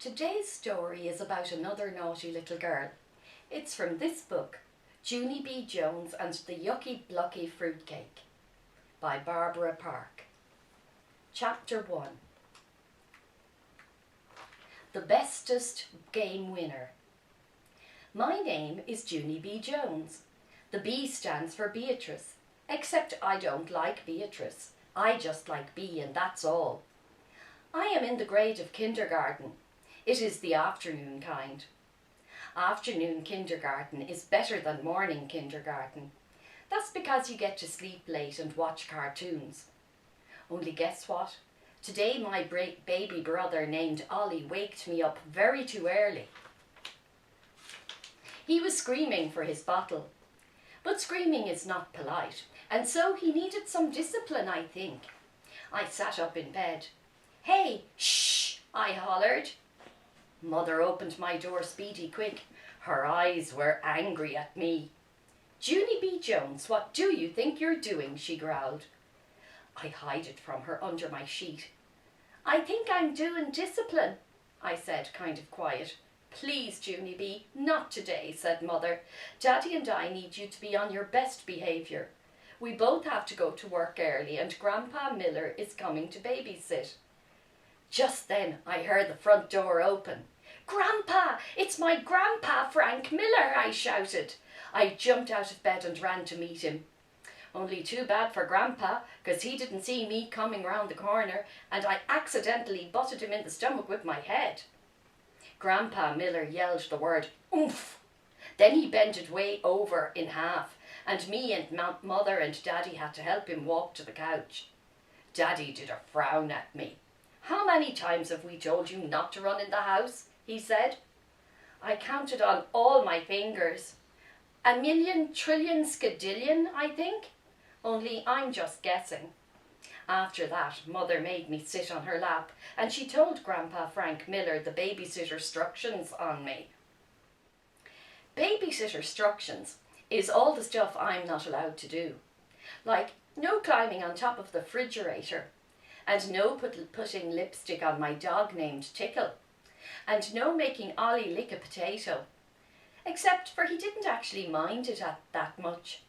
Today's story is about another naughty little girl. It's from this book, Junie B. Jones and the Yucky Blucky Fruitcake by Barbara Park. Chapter 1. The Bestest Game Winner. My name is Junie B. Jones. The B stands for Beatrice, except I don't like Beatrice. I just like B and that's all. I am in the grade of kindergarten. It is the afternoon kind. Afternoon kindergarten is better than morning kindergarten. That's because you get to sleep late and watch cartoons. Only guess what? Today my baby brother named Ollie waked me up very too early. He was screaming for his bottle. But screaming is not polite, and so he needed some discipline, I think. I sat up in bed. "Hey, shh!" I hollered. Mother opened my door speedy quick. Her eyes were angry at me. "Junie B. Jones, what do you think you're doing?" she growled. I hid it from her under my sheet. "I think I'm doing discipline," I said, kind of quiet. "Please, Junie B, not today," said Mother. "Daddy and I need you to be on your best behaviour. We both have to go to work early and Grandpa Miller is coming to babysit." Just then I heard the front door open. "Grandpa! It's my Grandpa Frank Miller!" I shouted. I jumped out of bed and ran to meet him. Only too bad for Grandpa, because he didn't see me coming round the corner and I accidentally butted him in the stomach with my head. Grandpa Miller yelled the word, "Oomph!" Then he bent way over in half and me and Mother and Daddy had to help him walk to the couch. Daddy did a frown at me. "How many times have we told you not to run in the house?" he said. I counted on all my fingers. 1,000,000 trillion skadillion, I think. Only I'm just guessing. After that, Mother made me sit on her lap and she told Grandpa Frank Miller the babysitter instructions on me. Babysitter instructions is all the stuff I'm not allowed to do. Like no climbing on top of the refrigerator, and no putting lipstick on my dog named Tickle, and no making Ollie lick a potato, except for he didn't actually mind it that much.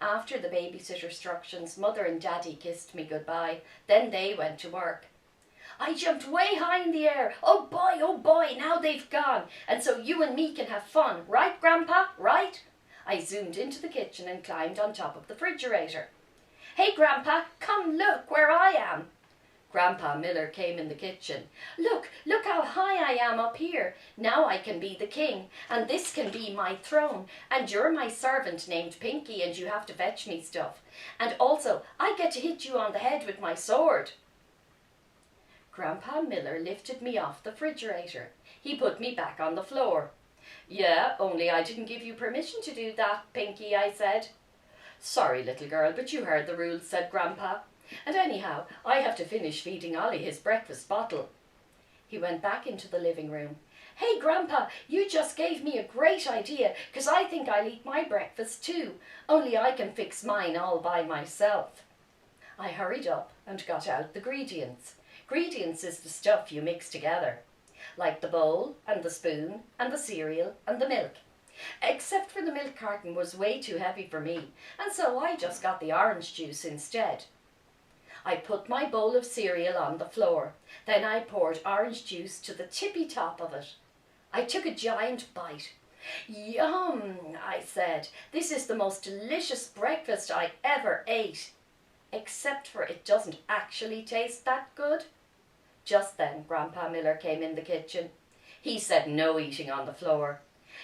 After the babysitter instructions, Mother and Daddy kissed me goodbye. Then they went to work. I jumped way high in the air. Oh boy, now they've gone. And so you and me can have fun. Right, Grandpa? Right? I zoomed into the kitchen and climbed on top of the refrigerator. "Hey, Grandpa, come look where I am." Grandpa Miller came in the kitchen. Look how high I am up here. Now I can be the king, and this can be my throne, and you're my servant named Pinky, and you have to fetch me stuff. And also, I get to hit you on the head with my sword." Grandpa Miller lifted me off the refrigerator. He put me back on the floor. "Yeah, only I didn't give you permission to do that, Pinky," I said. "Sorry, little girl, but you heard the rules," said Grandpa. "And anyhow, I have to finish feeding Ollie his breakfast bottle." He went back into the living room. "Hey, Grandpa, you just gave me a great idea, because I think I'll eat my breakfast too, only I can fix mine all by myself." I hurried up and got out the gradients. Gradients is the stuff you mix together, like the bowl and the spoon and the cereal and the milk. Except for the milk carton was way too heavy for me, and so I just got the orange juice instead. I put my bowl of cereal on the floor. Then I poured orange juice to the tippy top of it. I took a giant bite. "Yum," I said. "This is the most delicious breakfast I ever ate. Except for it doesn't actually taste that good." Just then Grandpa Miller came in the kitchen. He said no eating on the floor.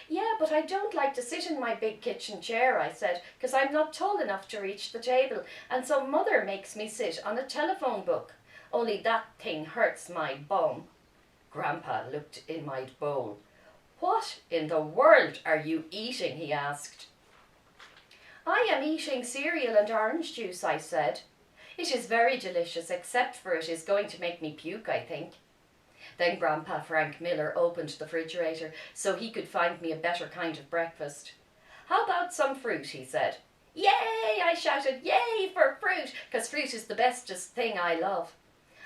"Yeah, but I don't like to sit in my big kitchen chair," I said, "because I'm not tall enough to reach the table, and so Mother makes me sit on a telephone book. Only that thing hurts my bum." Grandpa looked in my bowl. "What in the world are you eating?" he asked. "I am eating cereal and orange juice," I said. "It is very delicious, except for it is going to make me puke, I think." Then Grandpa Frank Miller opened the refrigerator so he could find me a better kind of breakfast. "How about some fruit?" he said. "Yay!" I shouted. "Yay for fruit, because fruit is the bestest thing I love."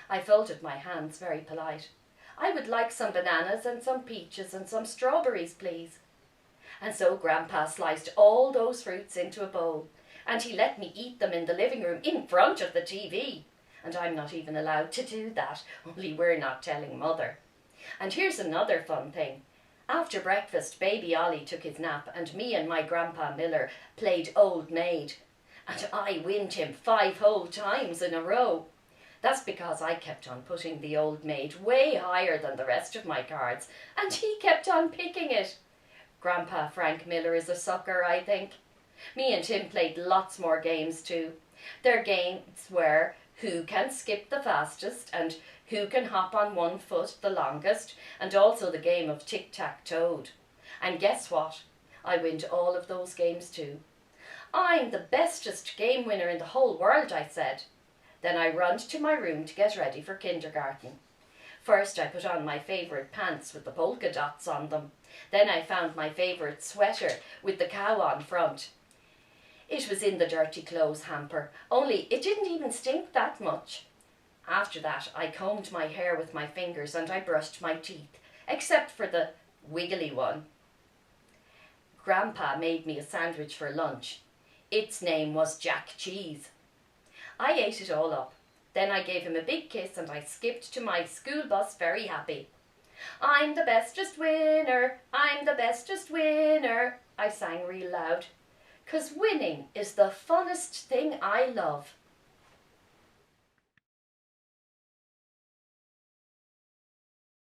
I folded my hands, very polite. I would like some bananas and some peaches and some strawberries, please. And so Grandpa sliced all those fruits into a bowl, and he let me eat them in the living room in front of the TV. And I'm not even allowed to do that, only we're not telling Mother. And here's another fun thing. After breakfast, baby Ollie took his nap, and me and my Grandpa Miller played Old Maid. And I winned him 5 whole times in a row. That's because I kept on putting the Old Maid way higher than the rest of my cards, and he kept on picking it. Grandpa Frank Miller is a sucker, I think. Me and him played lots more games too. Their games were who can skip the fastest and who can hop on one foot the longest, and also the game of tic-tac-toed. And guess what? I win all of those games too. I'm the bestest game winner in the whole world, I said. Then I run to my room to get ready for kindergarten. First I put on my favourite pants with the polka dots on them. Then I found my favourite sweater with the cow on front. It was in the dirty clothes hamper, only it didn't even stink that much. After that I combed my hair with my fingers and I brushed my teeth, except for the wiggly one. Grandpa made me a sandwich for lunch. Its name was Jack Cheese. I ate it all up. Then I gave him a big kiss and I skipped to my school bus very happy. I'm the bestest winner, I'm the bestest winner, I sang real loud. 'Cause winning is the funnest thing I love.